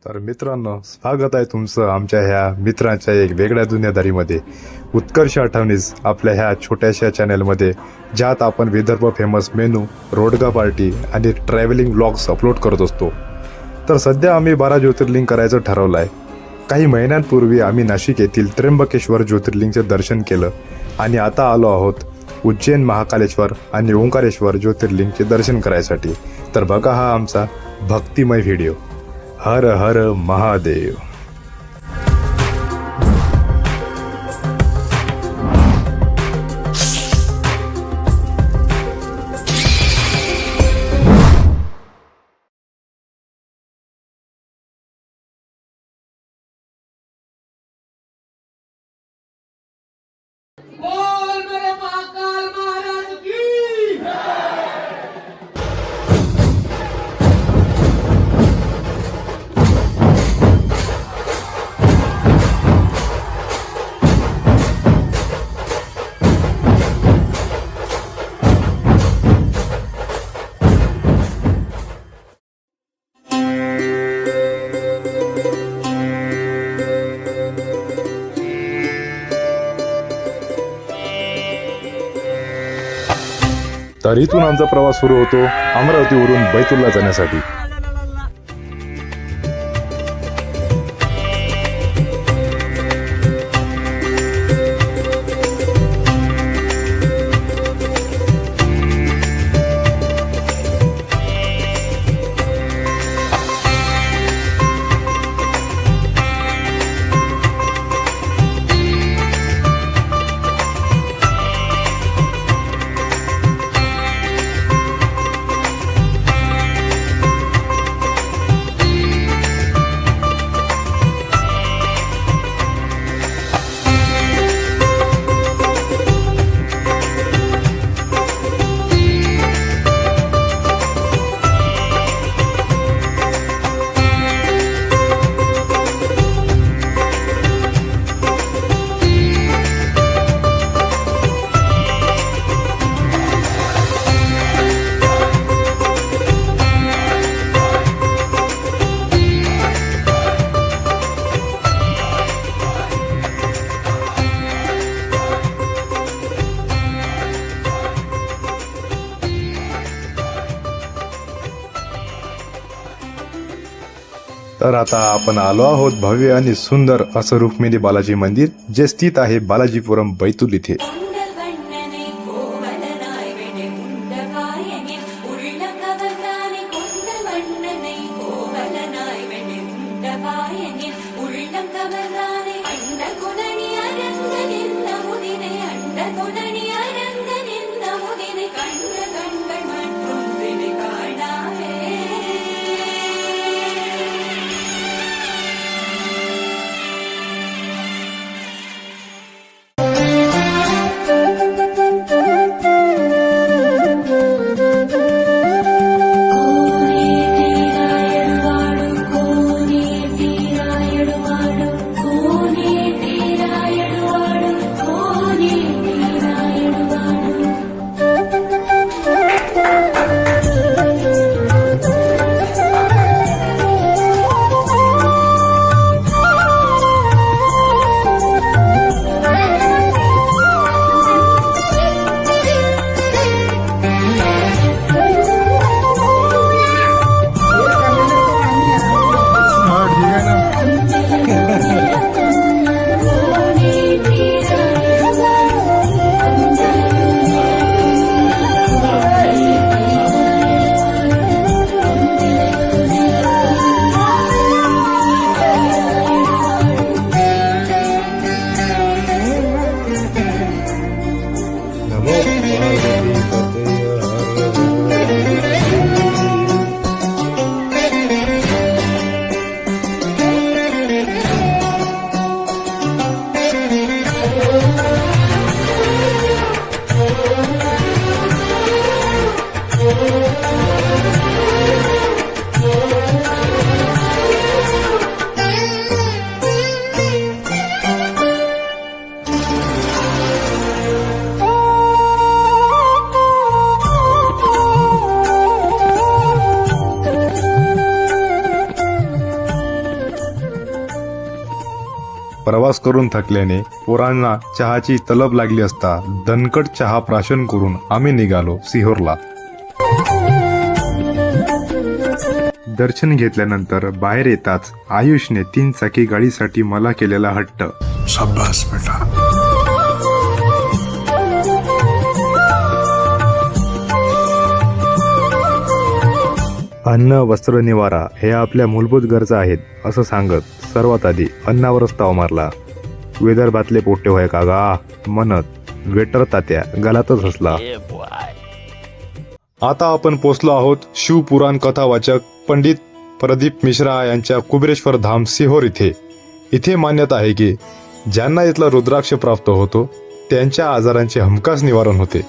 तर मित्रांनो, स्वागत आहे तुमचं आमच्या ह्या मित्रांच्या एक वेगळ्या दुनियादारीमध्ये. उत्कर्ष आठवणीस आपल्या ह्या छोट्याशा चॅनलमध्ये, ज्यात आपण विदर्भ फेमस मेनू, रोडगा पार्टी आणि ट्रॅव्हलिंग व्लॉग्स अपलोड करत असतो. तर सध्या आम्ही 12 ज्योतिर्लिंग करायचं ठरवलं आहे. काही महिन्यांपूर्वी आम्ही नाशिक येथील त्र्यंबकेश्वर ज्योतिर्लिंगचे दर्शन केलं आणि आता आलो आहोत उज्जैन महाकालेश्वर आणि ओंकारेश्वर ज्योतिर्लिंगचे दर्शन करायसाठी. तर बघा हा आमचा भक्तिमय व्हिडिओ. हर हर महादेव. बोल मेरे महाकाल महाराज की तर इथून आमचा प्रवास सुरू होतो अमरावतीवरून बैतूलला जाण्यासाठी. तर आता आपण आलो आहोत भव्य आणि सुंदर असं रुक्मिणी बालाजी मंदिर, जे स्थित आहे बालाजीपुरम बैतूल इथे. प्रवास करून थकल्याने पोरांना चहाची तलब लागली असता दणकट चहा प्राशन करून आम्ही निघालो सिहोरला. दर्शन घेतल्यानंतर बाहेर येताच आयुषने 3 चाकी गाडीसाठी मला केलेला हट्ट. शाबास बेटा. अन्न, वस्त्र, निवारा हे आपल्या मूलभूत गरजा आहेत असं सांगत सर्वात आधी अन्नावरच ताव मारला. विदर्भातले पोट्टे होय कागा म्हणत वेटर तात्या गलातच हसला. आता आपण पोचलो आहोत शिवपुराण कथावाचक पंडित प्रदीप मिश्रा यांच्या कुबेरेश्वर धाम सिहोर इथे. इथे मान्यता आहे की ज्यांना इथला रुद्राक्ष प्राप्त होतो त्यांच्या आजारांचे हमखास निवारण होते.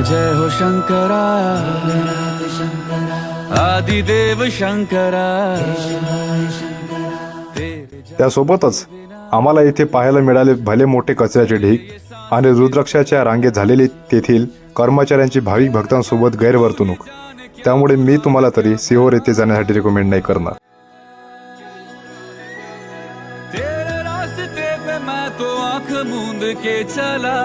जय हो शंकरा आदिदेव शंकरा. त्यासोबतच आम्हाला इथे पाहायला मिळाले भले मोठे कचऱ्याचे ढीग आणि रुद्राक्षाच्या रांगेत झालेली तेथील कर्मचाऱ्यांची भाविक भक्तांसोबत गैरवर्तणूक. त्यामुळे मी तुम्हाला तरी सिहोर येथे जाण्यासाठी रिकमेंड नाही करणार. तेरे रास्ते पे मैं तो आंख मूंद के चला,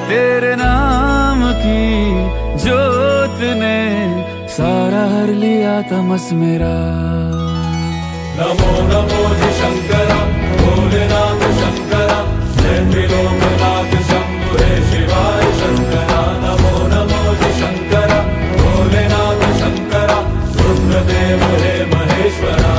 तेरे नाम की जोत ने सारा हर लिया तमस मेरा. नमो नमो जी शंकरा भोलेनाथ शंकरा जय त्रिलोकनाथ शंभु हे शिवाय शंकरा. नमो नमो जी शंकरा भोलेनाथ शंकरा रुद्रदेव हे महेश्वरा.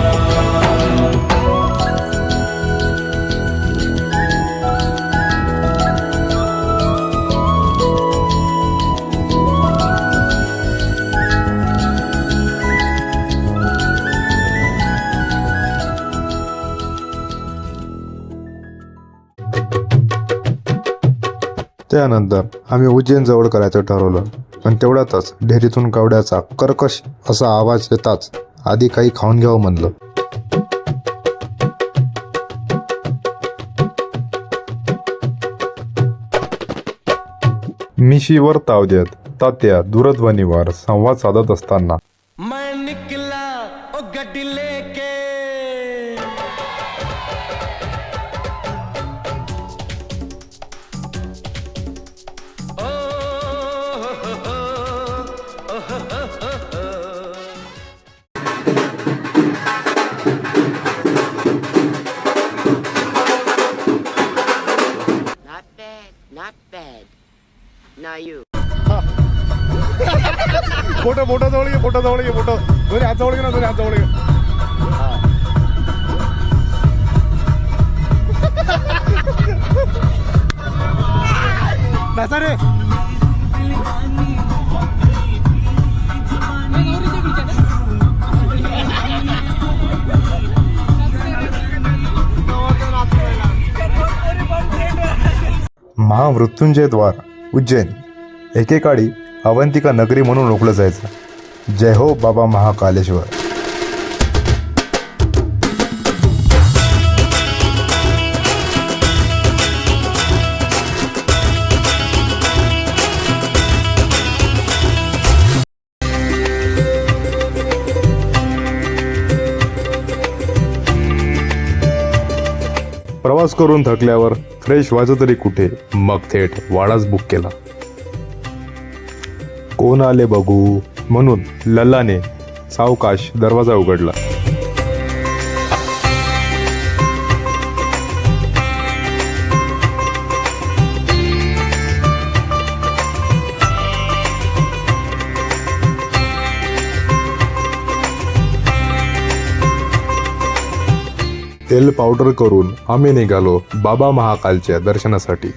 त्यानंतर आम्ही उज्जैन जवळ करायचं ठरवलं. पण तेवढ्यातच ढेरीतून कवड्याचा कर्कश असा आवाज येताच आधी काही खाऊन घ्यावं म्हणलं. मिशीवर ताव देत तात्या दूरध्वनीवर संवाद साधत असताना मैं निकला ओ गड्डी लेके, ओ हो हो ओ हो हो. Not bad, not bad. Now you. बोटा जवळ घे, बोटा जवळ घे, बोटा दोन्ही हात जवळ घे ना, दोन्ही हात जवळ घे. नाचा रे. महामृत्युंजय द्वार उज्जैन एकेकाळी अवंतिका नगरी म्हणून ओळखलं जायचं. जय हो बाबा महाकालेश्वर. प्रवास करून थकल्यावर फ्रेश व्हायचं तरी कुठे, मग थेट वाडाच बुक केला. कोण आले बघू म्हणून लल्लाने सावकाश दरवाजा उघडला. तेल पावडर करून आम्ही निघालो बाबा महाकालच्या दर्शनासाठी.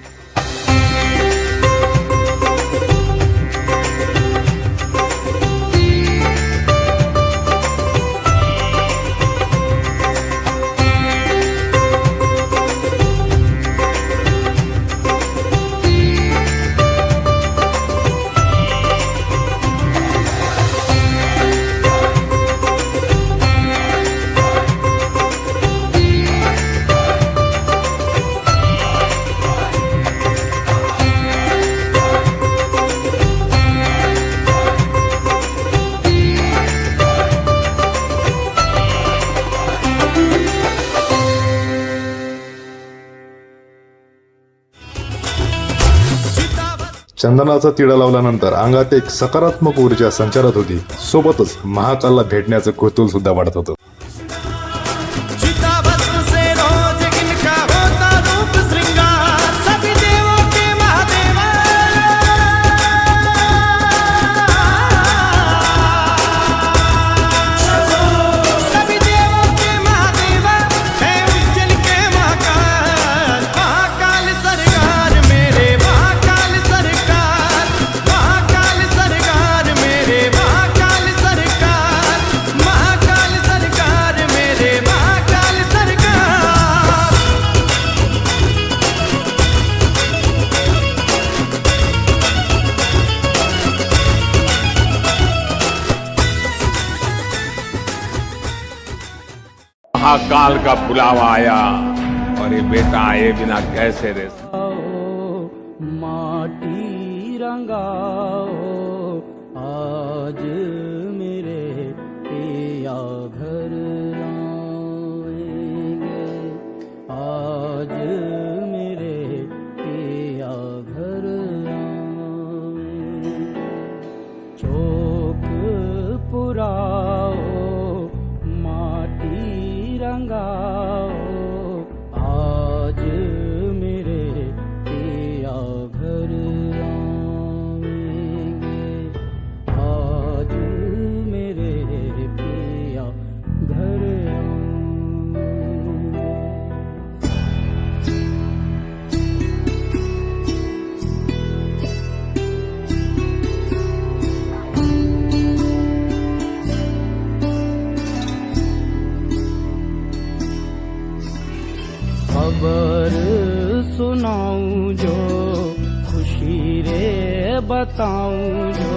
चंदनाचा तिडा लावल्यानंतर अंगात एक सकारात्मक ऊर्जा संचारत होती. सोबतच महाकालला भेटण्याचं कुतूहल सुद्धा वाढत होतं. चिताभस्म से रोज इनका होता रूप श्रृंगार सभी देवों के महादेवा सभी देवों के महादेवा है उज्जैन के महाकाल महाकाल सरकार मेरे महाकाल सरकार महाकाल सरकार मेरे महाकाल सरकार महाकाल सरकार मेरे महाकाल सरकार महाकाल का बुलावा आया और ये बेटा आए बिना कैसे रह सकता? माटी रंगाओ आज मेरे पिया घर आएंगे आज मेरे पिया घर आएंगे चौक पुराओ माटी रंगाओ आज मेरे पिया घर आएंगे आज मेरे पिया घर आएंगे खबर सुनाऊं जो खुशी रे बताऊं जो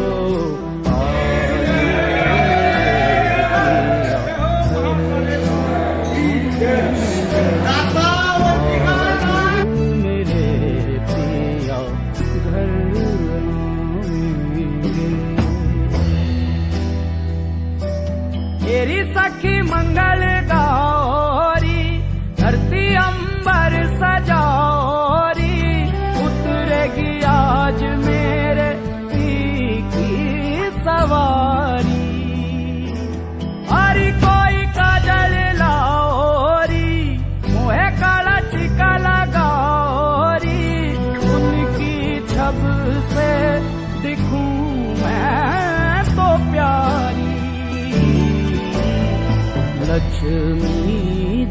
आज मेरे पिया घर आएंगे तेरी सखी मंगल गौरी धरती अंबर सजारी उतरेगी आज मेरे पी की सवारी हरी कोई काजल लाओरी मोहे काला टीका लगाओरी उनकी छब से दिखूं मैं तो प्यारी लक्ष्मी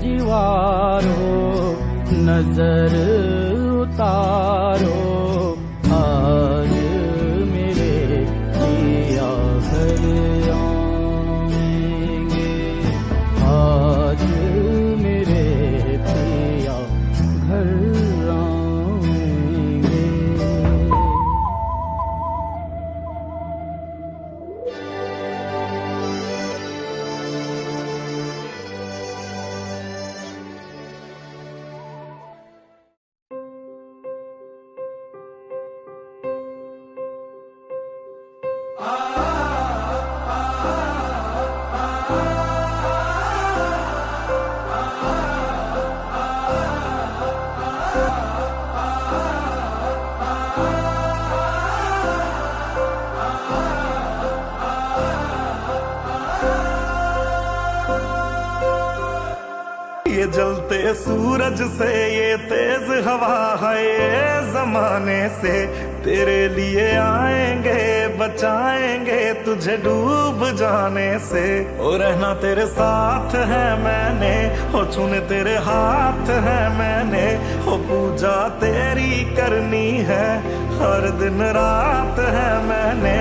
जीवारो नजर उतारो आज मेरे पिया घर आएंगे आज मेरे पिया घर आएंगे ये जलते सूरज से ये तेज हवा है ये जमाने से तेरे लिए आएंगे बचाएंगे तुझे डूब जाने से ओ रहना तेरे साथ है मैंने हो छूने तेरे हाथ है मैंने हो पूजा तेरी करनी है हर दिन रात है मैंने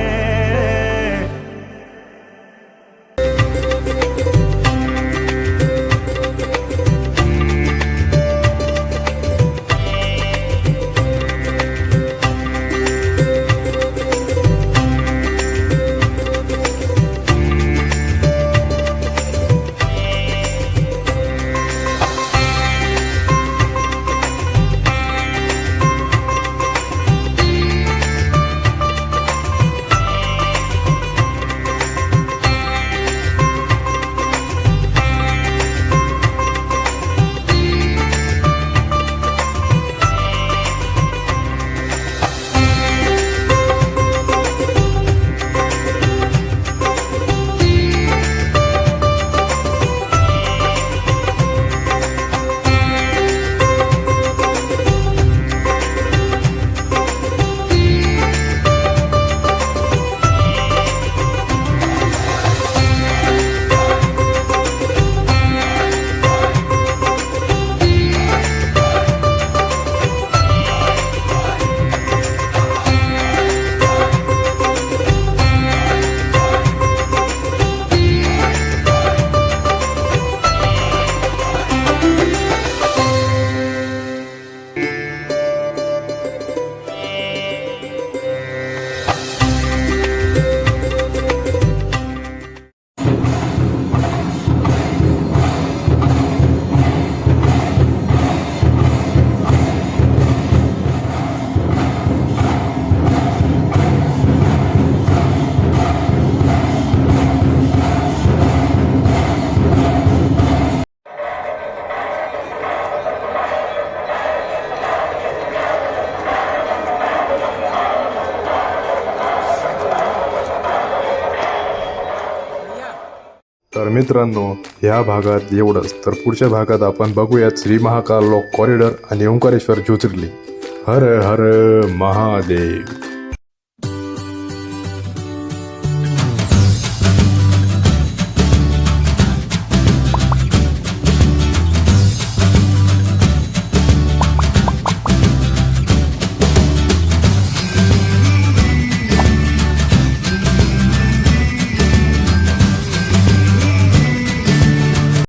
तर मित्रांनो, ह्या भागात एवढंच. तर पुढच्या भागात आपण बघूयात श्री महाकाल लॉक कॉरिडॉर आणि ओंकारेश्वर ज्योतिर्लिंग. हर हर महादेव.